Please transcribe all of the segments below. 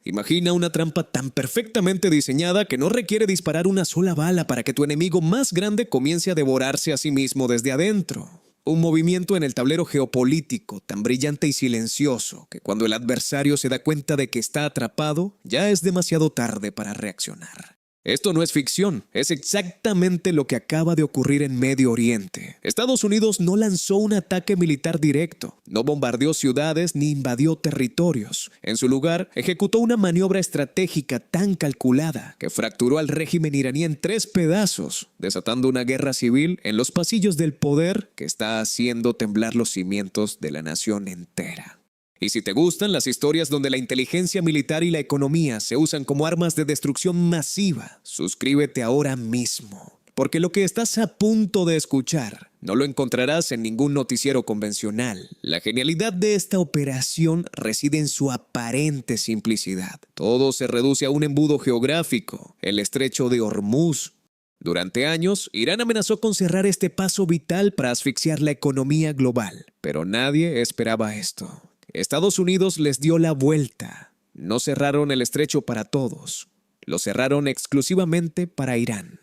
Imagina una trampa tan perfectamente diseñada que no requiere disparar una sola bala para que tu enemigo más grande comience a devorarse a sí mismo desde adentro. Un movimiento en el tablero geopolítico tan brillante y silencioso que cuando el adversario se da cuenta de que está atrapado, ya es demasiado tarde para reaccionar. Esto no es ficción, es exactamente lo que acaba de ocurrir en Medio Oriente. Estados Unidos no lanzó un ataque militar directo, no bombardeó ciudades ni invadió territorios. En su lugar, ejecutó una maniobra estratégica tan calculada que fracturó al régimen iraní en 3 pedazos, desatando una guerra civil en los pasillos del poder que está haciendo temblar los cimientos de la nación entera. Y si te gustan las historias donde la inteligencia militar y la economía se usan como armas de destrucción masiva, suscríbete ahora mismo, porque lo que estás a punto de escuchar no lo encontrarás en ningún noticiero convencional. La genialidad de esta operación reside en su aparente simplicidad. Todo se reduce a un embudo geográfico, el estrecho de Hormuz. Durante años, Irán amenazó con cerrar este paso vital para asfixiar la economía global, pero nadie esperaba esto. Estados Unidos les dio la vuelta. No cerraron el estrecho para todos. Lo cerraron exclusivamente para Irán.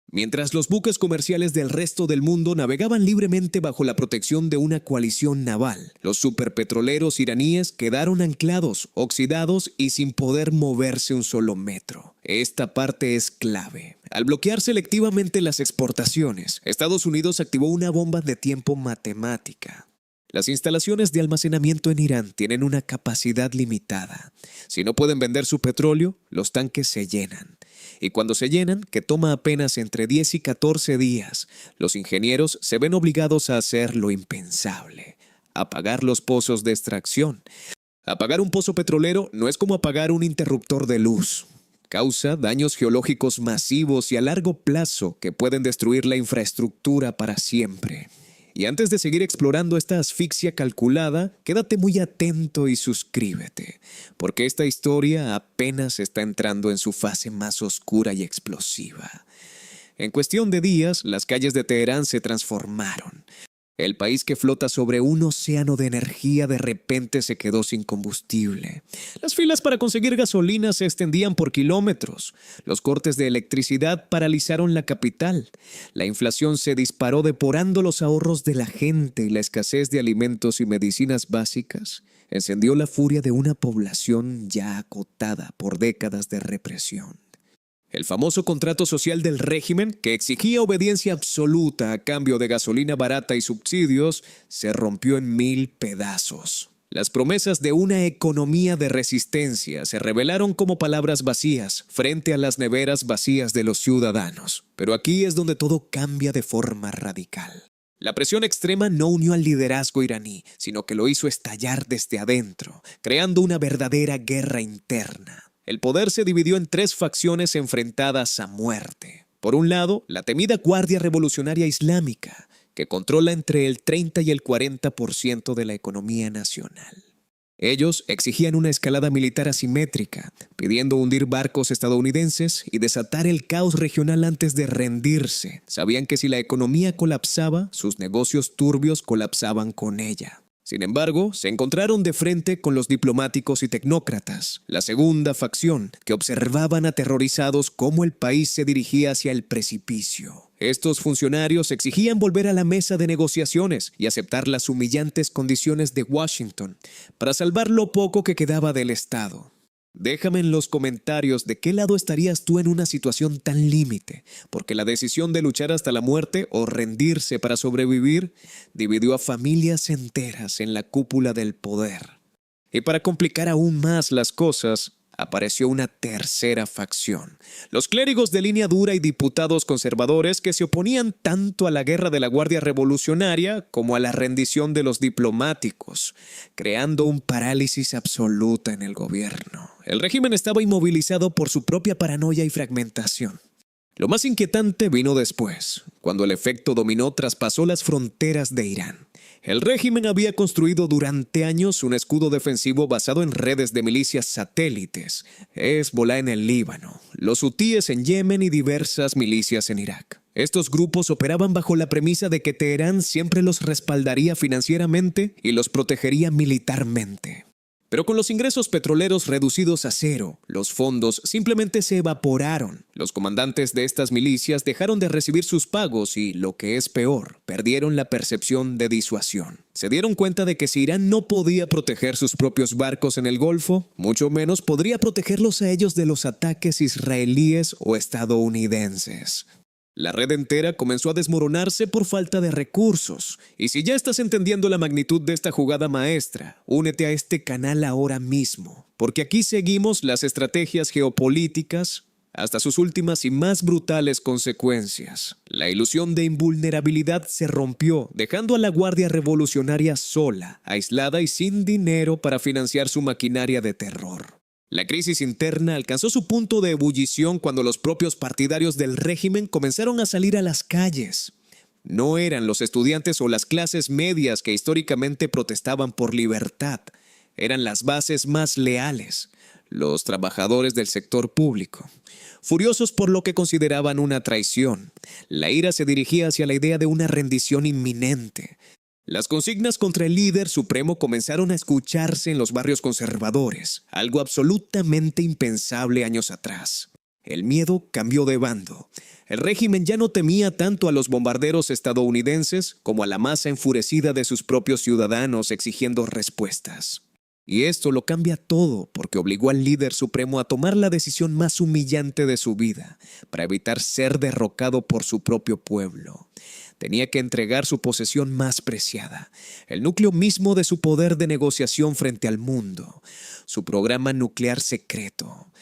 Mientras los buques comerciales del resto del mundo navegaban libremente bajo la protección de una coalición naval, los superpetroleros iraníes quedaron anclados, oxidados y sin poder moverse un solo metro. Esta parte es clave. Al bloquear selectivamente las exportaciones, Estados Unidos activó una bomba de tiempo matemática. Las instalaciones de almacenamiento en Irán tienen una capacidad limitada. Si no pueden vender su petróleo, los tanques se llenan. Y cuando se llenan, que toma apenas entre 10 y 14 días, los ingenieros se ven obligados a hacer lo impensable: apagar los pozos de extracción. Apagar un pozo petrolero no es como apagar un interruptor de luz. Causa daños geológicos masivos y a largo plazo que pueden destruir la infraestructura para siempre. Y antes de seguir explorando esta asfixia calculada, quédate muy atento y suscríbete, porque esta historia apenas está entrando en su fase más oscura y explosiva. En cuestión de días, las calles de Teherán se transformaron. El país que flota sobre un océano de energía de repente se quedó sin combustible. Las filas para conseguir gasolina se extendían por kilómetros. Los cortes de electricidad paralizaron la capital. La inflación se disparó devorando los ahorros de la gente y la escasez de alimentos y medicinas básicas encendió la furia de una población ya acotada por décadas de represión. El famoso contrato social del régimen, que exigía obediencia absoluta a cambio de gasolina barata y subsidios, se rompió en 1000 pedazos. Las promesas de una economía de resistencia se revelaron como palabras vacías frente a las neveras vacías de los ciudadanos. Pero aquí es donde todo cambia de forma radical. La presión extrema no unió al liderazgo iraní, sino que lo hizo estallar desde adentro, creando una verdadera guerra interna. El poder se dividió en 3 facciones enfrentadas a muerte. Por un lado, la temida Guardia Revolucionaria Islámica, que controla entre el 30 y el 40% de la economía nacional. Ellos exigían una escalada militar asimétrica, pidiendo hundir barcos estadounidenses y desatar el caos regional antes de rendirse. Sabían que si la economía colapsaba, sus negocios turbios colapsaban con ella. Sin embargo, se encontraron de frente con los diplomáticos y tecnócratas, la segunda facción, que observaban aterrorizados cómo el país se dirigía hacia el precipicio. Estos funcionarios exigían volver a la mesa de negociaciones y aceptar las humillantes condiciones de Washington para salvar lo poco que quedaba del Estado. Déjame en los comentarios de qué lado estarías tú en una situación tan límite, porque la decisión de luchar hasta la muerte o rendirse para sobrevivir dividió a familias enteras en la cúpula del poder. Y para complicar aún más las cosas, apareció una tercera facción, los clérigos de línea dura y diputados conservadores que se oponían tanto a la guerra de la Guardia Revolucionaria como a la rendición de los diplomáticos, creando un parálisis absoluta en el gobierno. El régimen estaba inmovilizado por su propia paranoia y fragmentación. Lo más inquietante vino después, cuando el efecto dominó traspasó las fronteras de Irán. El régimen había construido durante años un escudo defensivo basado en redes de milicias satélites, Hezbolá en el Líbano, los hutíes en Yemen y diversas milicias en Irak. Estos grupos operaban bajo la premisa de que Teherán siempre los respaldaría financieramente y los protegería militarmente. Pero con los ingresos petroleros reducidos a cero, los fondos simplemente se evaporaron. Los comandantes de estas milicias dejaron de recibir sus pagos y, lo que es peor, perdieron la percepción de disuasión. Se dieron cuenta de que si Irán no podía proteger sus propios barcos en el Golfo, mucho menos podría protegerlos a ellos de los ataques israelíes o estadounidenses. La red entera comenzó a desmoronarse por falta de recursos. Y si ya estás entendiendo la magnitud de esta jugada maestra, únete a este canal ahora mismo, porque aquí seguimos las estrategias geopolíticas hasta sus últimas y más brutales consecuencias. La ilusión de invulnerabilidad se rompió, dejando a la Guardia Revolucionaria sola, aislada y sin dinero para financiar su maquinaria de terror. La crisis interna alcanzó su punto de ebullición cuando los propios partidarios del régimen comenzaron a salir a las calles. No eran los estudiantes o las clases medias que históricamente protestaban por libertad. Eran las bases más leales, los trabajadores del sector público. Furiosos por lo que consideraban una traición, la ira se dirigía hacia la idea de una rendición inminente. Las consignas contra el líder supremo comenzaron a escucharse en los barrios conservadores, algo absolutamente impensable años atrás. El miedo cambió de bando. El régimen ya no temía tanto a los bombarderos estadounidenses como a la masa enfurecida de sus propios ciudadanos exigiendo respuestas. Y esto lo cambia todo porque obligó al líder supremo a tomar la decisión más humillante de su vida para evitar ser derrocado por su propio pueblo. Tenía que entregar su posesión más preciada, el núcleo mismo de su poder de negociación frente al mundo, su programa nuclear secreto.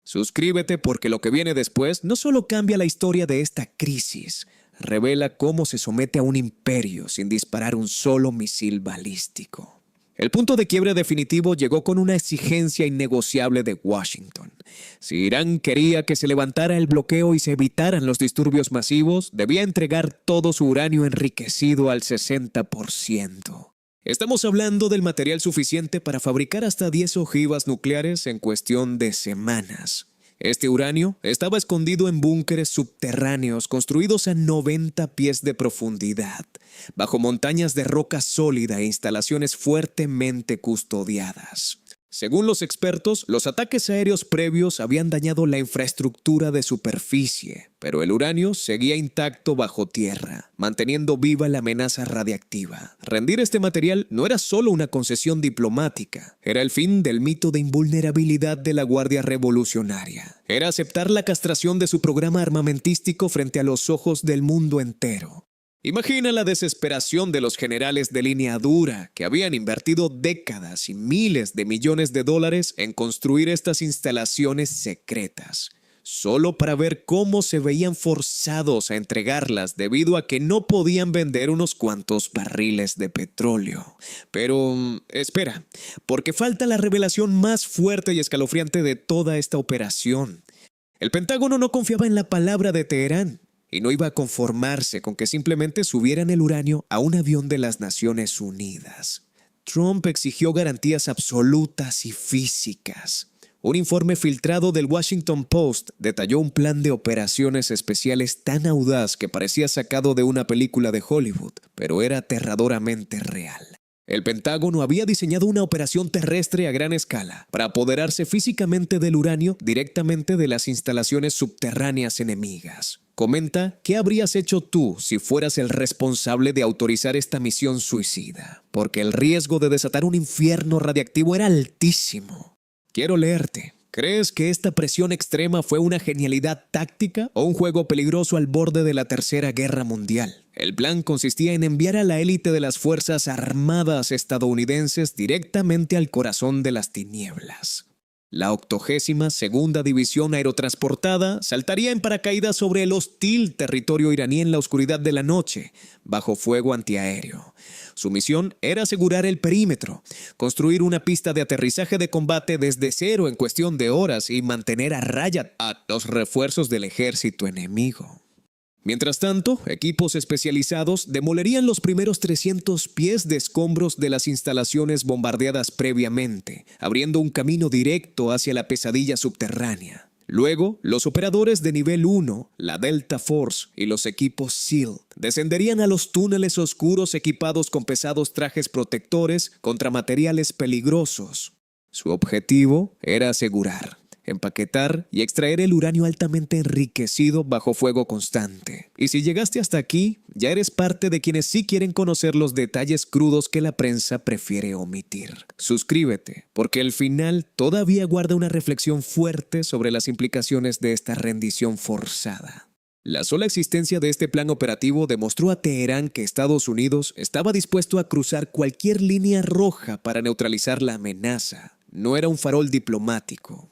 Suscríbete porque lo que viene después no solo cambia la historia de esta crisis, revela cómo se somete a un imperio sin disparar un solo misil balístico. El punto de quiebre definitivo llegó con una exigencia innegociable de Washington. Si Irán quería que se levantara el bloqueo y se evitaran los disturbios masivos, debía entregar todo su uranio enriquecido al 60%. Estamos hablando del material suficiente para fabricar hasta 10 ojivas nucleares en cuestión de semanas. Este uranio estaba escondido en búnkeres subterráneos construidos a 90 pies de profundidad, bajo montañas de roca sólida e instalaciones fuertemente custodiadas. Según los expertos, los ataques aéreos previos habían dañado la infraestructura de superficie, pero el uranio seguía intacto bajo tierra, manteniendo viva la amenaza radiactiva. Rendir este material no era solo una concesión diplomática, era el fin del mito de invulnerabilidad de la Guardia Revolucionaria. Era aceptar la castración de su programa armamentístico frente a los ojos del mundo entero. Imagina la desesperación de los generales de línea dura que habían invertido décadas y miles de millones de dólares en construir estas instalaciones secretas, solo para ver cómo se veían forzados a entregarlas debido a que no podían vender unos cuantos barriles de petróleo. Pero, espera, porque falta la revelación más fuerte y escalofriante de toda esta operación. El Pentágono no confiaba en la palabra de Teherán. Y no iba a conformarse con que simplemente subieran el uranio a un avión de las Naciones Unidas. Trump exigió garantías absolutas y físicas. Un informe filtrado del Washington Post detalló un plan de operaciones especiales tan audaz que parecía sacado de una película de Hollywood, pero era aterradoramente real. El Pentágono había diseñado una operación terrestre a gran escala para apoderarse físicamente del uranio directamente de las instalaciones subterráneas enemigas. Comenta, ¿qué habrías hecho tú si fueras el responsable de autorizar esta misión suicida? Porque el riesgo de desatar un infierno radiactivo era altísimo. Quiero leerte. ¿Crees que esta presión extrema fue una genialidad táctica o un juego peligroso al borde de la Tercera Guerra Mundial? El plan consistía en enviar a la élite de las Fuerzas Armadas estadounidenses directamente al corazón de las tinieblas. La 82ª División Aerotransportada saltaría en paracaídas sobre el hostil territorio iraní en la oscuridad de la noche, bajo fuego antiaéreo. Su misión era asegurar el perímetro, construir una pista de aterrizaje de combate desde cero en cuestión de horas y mantener a raya a los refuerzos del ejército enemigo. Mientras tanto, equipos especializados demolerían los primeros 300 pies de escombros de las instalaciones bombardeadas previamente, abriendo un camino directo hacia la pesadilla subterránea. Luego, los operadores de nivel 1, la Delta Force y los equipos SEAL descenderían a los túneles oscuros equipados con pesados trajes protectores contra materiales peligrosos. Su objetivo era asegurar, empaquetar y extraer el uranio altamente enriquecido bajo fuego constante. Y si llegaste hasta aquí, ya eres parte de quienes sí quieren conocer los detalles crudos que la prensa prefiere omitir. Suscríbete, porque el final todavía guarda una reflexión fuerte sobre las implicaciones de esta rendición forzada. La sola existencia de este plan operativo demostró a Teherán que Estados Unidos estaba dispuesto a cruzar cualquier línea roja para neutralizar la amenaza. No era un farol diplomático.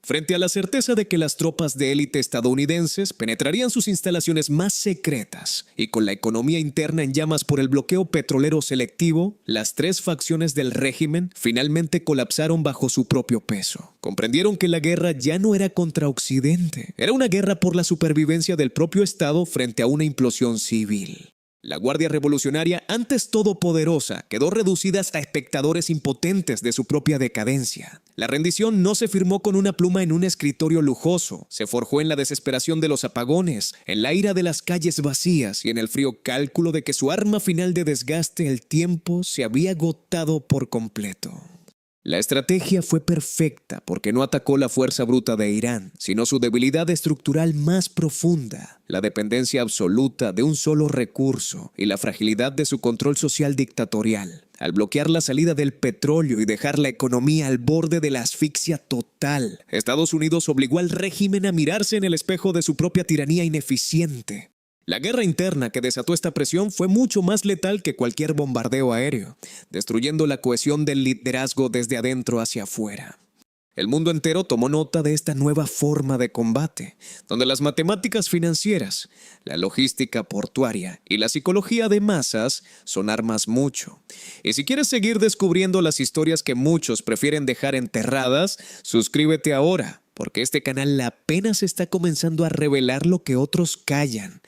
Frente a la certeza de que las tropas de élite estadounidenses penetrarían sus instalaciones más secretas y con la economía interna en llamas por el bloqueo petrolero selectivo, las tres facciones del régimen finalmente colapsaron bajo su propio peso. Comprendieron que la guerra ya no era contra Occidente, era una guerra por la supervivencia del propio Estado frente a una implosión civil. La Guardia Revolucionaria, antes todopoderosa, quedó reducida hasta espectadores impotentes de su propia decadencia. La rendición no se firmó con una pluma en un escritorio lujoso, se forjó en la desesperación de los apagones, en la ira de las calles vacías y en el frío cálculo de que su arma final de desgaste, el tiempo, se había agotado por completo. La estrategia fue perfecta porque no atacó la fuerza bruta de Irán, sino su debilidad estructural más profunda, la dependencia absoluta de un solo recurso y la fragilidad de su control social dictatorial. Al bloquear la salida del petróleo y dejar la economía al borde de la asfixia total, Estados Unidos obligó al régimen a mirarse en el espejo de su propia tiranía ineficiente. La guerra interna que desató esta presión fue mucho más letal que cualquier bombardeo aéreo, destruyendo la cohesión del liderazgo desde adentro hacia afuera. El mundo entero tomó nota de esta nueva forma de combate, donde las matemáticas financieras, la logística portuaria y la psicología de masas son armas mucho. Y si quieres seguir descubriendo las historias que muchos prefieren dejar enterradas, suscríbete ahora, porque este canal apenas está comenzando a revelar lo que otros callan.